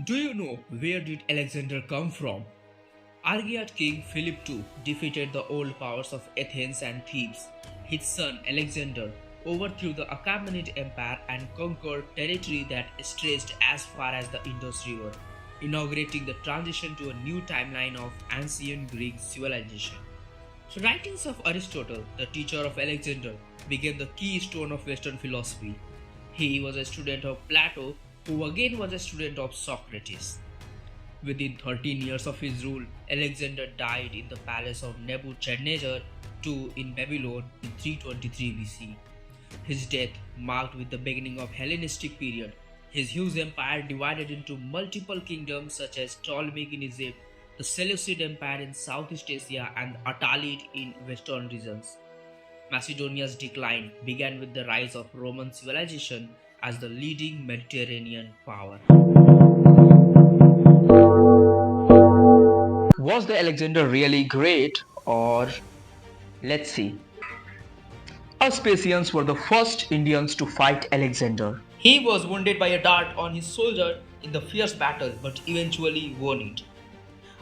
Do you know where did Alexander come from? Argead King Philip II defeated the old powers of Athens and Thebes. His son Alexander overthrew the Achaemenid Empire and conquered territory that stretched as far as the Indus River, inaugurating the transition to a new timeline of ancient Greek civilization. So, writings of Aristotle, the teacher of Alexander, became the keystone of Western philosophy. He was a student of Plato, who again was a student of Socrates. Within 13 years of his rule, Alexander died in the palace of Nebuchadnezzar II in Babylon in 323 BC. His death marked with the beginning of Hellenistic period. His huge empire divided into multiple kingdoms such as Ptolemaic in Egypt, the Seleucid Empire in Southeast Asia, and Attalid in western regions. Macedonia's decline began with the rise of Roman civilization as the leading Mediterranean power. Was the Alexander really great, or let's see. Vespasians were the first Indians to fight Alexander. He was wounded by a dart on his shoulder in the fierce battle but eventually won it.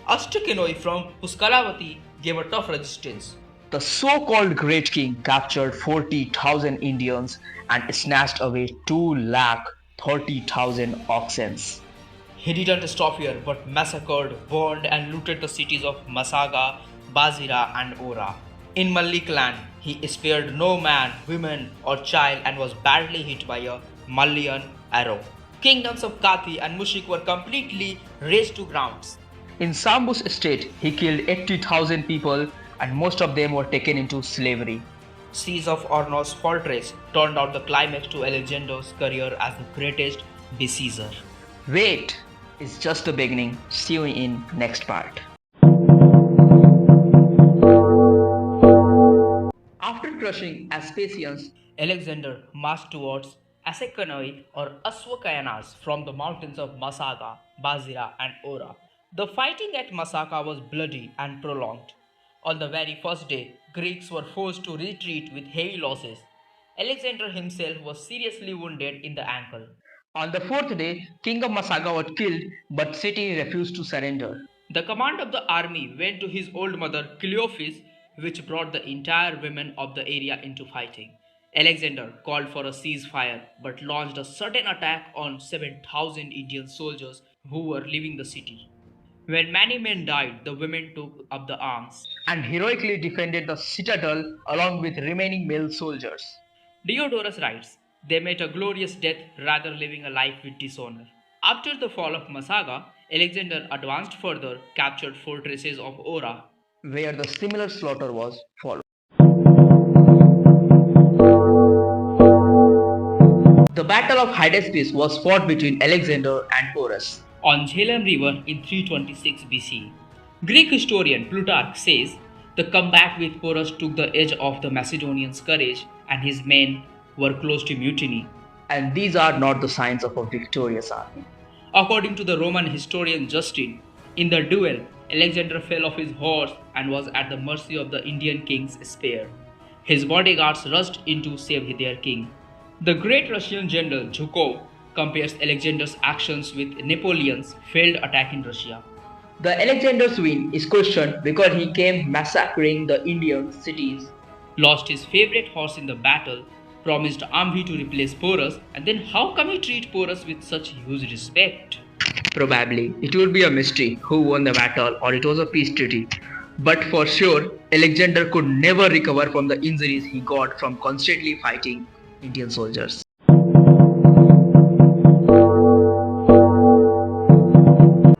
Ashtakenoi from Puskalavati gave a tough resistance. The so-called Great King captured 40,000 Indians and snatched away 230,000 oxen. He didn't stop here but massacred, burned and looted the cities of Massaga, Bazira and Ora. In Mallik land, he spared no man, woman or child and was badly hit by a Mallian arrow. Kingdoms of Kathi and Mushik were completely razed to grounds. In Sambus state, he killed 80,000 people and most of them were taken into slavery. Siege of Ornos fortress turned out the climax to Alexander's career as the greatest besieger. Wait, it's just the beginning. See you in next part. After crushing Vespasians, Alexander marched towards Assakanoi or Aswakayanas from the mountains of Massaga, Bazira and Ora. The fighting at Massaga was bloody and prolonged. On the very first day, Greeks were forced to retreat with heavy losses. Alexander himself was seriously wounded in the ankle. On the fourth day, King of Massaga was killed, but city refused to surrender. The command of the army went to his old mother Cleophas, which brought the entire women of the area into fighting. Alexander called for a ceasefire, but launched a sudden attack on 7,000 Indian soldiers who were leaving the city. When many men died, the women took up the arms And heroically defended the citadel along with remaining male soldiers. Diodorus writes, they met a glorious death rather living a life with dishonor. After the fall of Massaga, Alexander advanced further, captured fortresses of Ora, Where the similar slaughter was followed. The Battle of Hydaspes was fought between Alexander and Porus. on Jhelum River in 326 BC. Greek historian Plutarch says the combat with Porus took the edge off the Macedonians' courage and his men were close to mutiny. And these are not the signs of a victorious army. According to the Roman historian Justin, in the duel, Alexander fell off his horse and was at the mercy of the Indian king's spear. His bodyguards rushed in to save their king. The great Russian general Zhukov compares Alexander's actions with Napoleon's failed attack in Russia. The Alexander's win is questioned because he came massacring the Indian cities. Lost his favorite horse in the battle, promised Ambi to replace Porus, and then how come he treat Porus with such huge respect? Probably it would be a mystery who won the battle or it was a peace treaty. But for sure, Alexander could never recover from the injuries he got from constantly fighting Indian soldiers.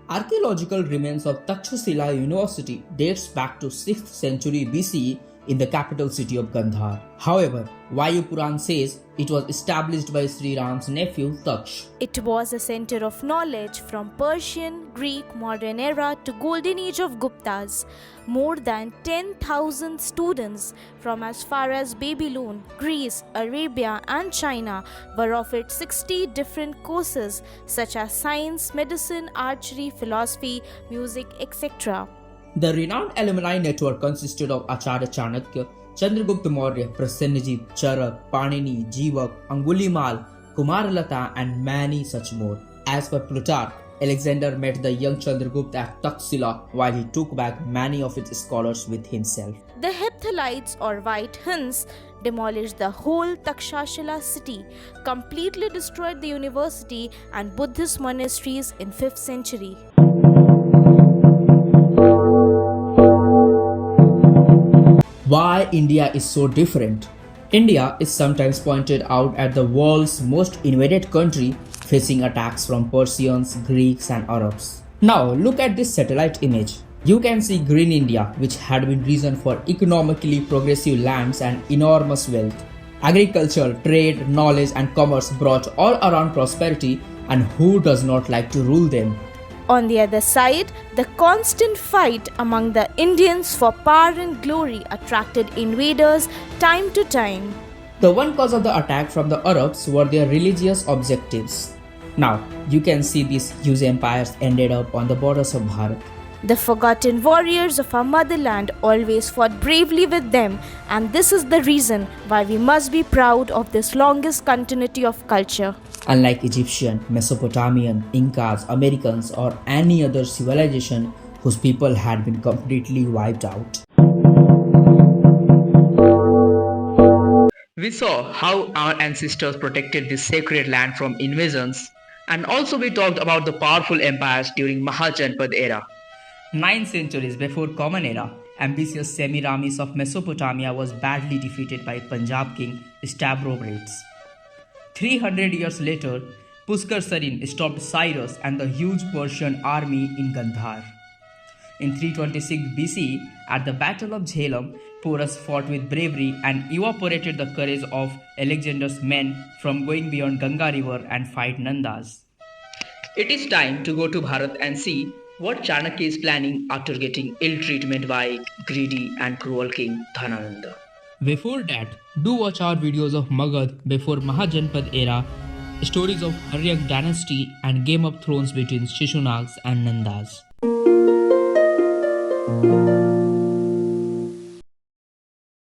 Archaeological remains of Takshashila University dates back to 6th century BCE in the capital city of Gandhar. However, Vayu Puran says it was established by Sri Ram's nephew Taksh. It was a center of knowledge from Persian, Greek, modern era to golden age of Guptas. More than 10,000 students from as far as Babylon, Greece, Arabia and China were offered 60 different courses such as science, medicine, archery, philosophy, music, etc. The renowned alumni network consisted of Acharya Chanakya, Chandragupta Maurya, Prasenajit, Charak, Panini, Jivak, Angulimal, Kumaralata, and many such more. As per Plutarch, Alexander met the young Chandragupta at Takshashila while he took back many of its scholars with himself. The Hephthalites or White Huns demolished the whole Takshashila city, completely destroyed the university and Buddhist monasteries in 5th century. Why India is so different? India is sometimes pointed out as the world's most invaded country, facing attacks from Persians, Greeks and Arabs. Now look at this satellite image. You can see Green India, which had been reason for economically progressive lands and enormous wealth. Agriculture, trade, knowledge and commerce brought all around prosperity, and who does not like to rule them? On the other side, the constant fight among the Indians for power and glory attracted invaders time to time. The one cause of the attack from the Arabs were their religious objectives. Now, you can see these huge empires ended up on the borders of Bharat. The forgotten warriors of our motherland always fought bravely with them, and this is the reason why we must be proud of this longest continuity of culture. Unlike Egyptian, Mesopotamian, Incas, Americans, or any other civilization whose people had been completely wiped out. We saw how our ancestors protected this sacred land from invasions, and also we talked about the powerful empires during Mahajanpad era. 9 centuries before Common Era, ambitious Semiramis of Mesopotamia was badly defeated by Punjab king Stavrobrates. 300 years later, Pushkar Sarin stopped Cyrus and the huge Persian army in Gandhar. In 326 BC, at the Battle of Jhelum, Porus fought with bravery and evaporated the courage of Alexander's men from going beyond Ganga river and fight Nandas. It is time to go to Bharat and see what Chanakya is planning after getting ill treatment by greedy and cruel king Dhanananda. Before that, do watch our videos of Magadh before Mahajanpad era, stories of Haryak dynasty and Game of Thrones between Shishunags and Nandas.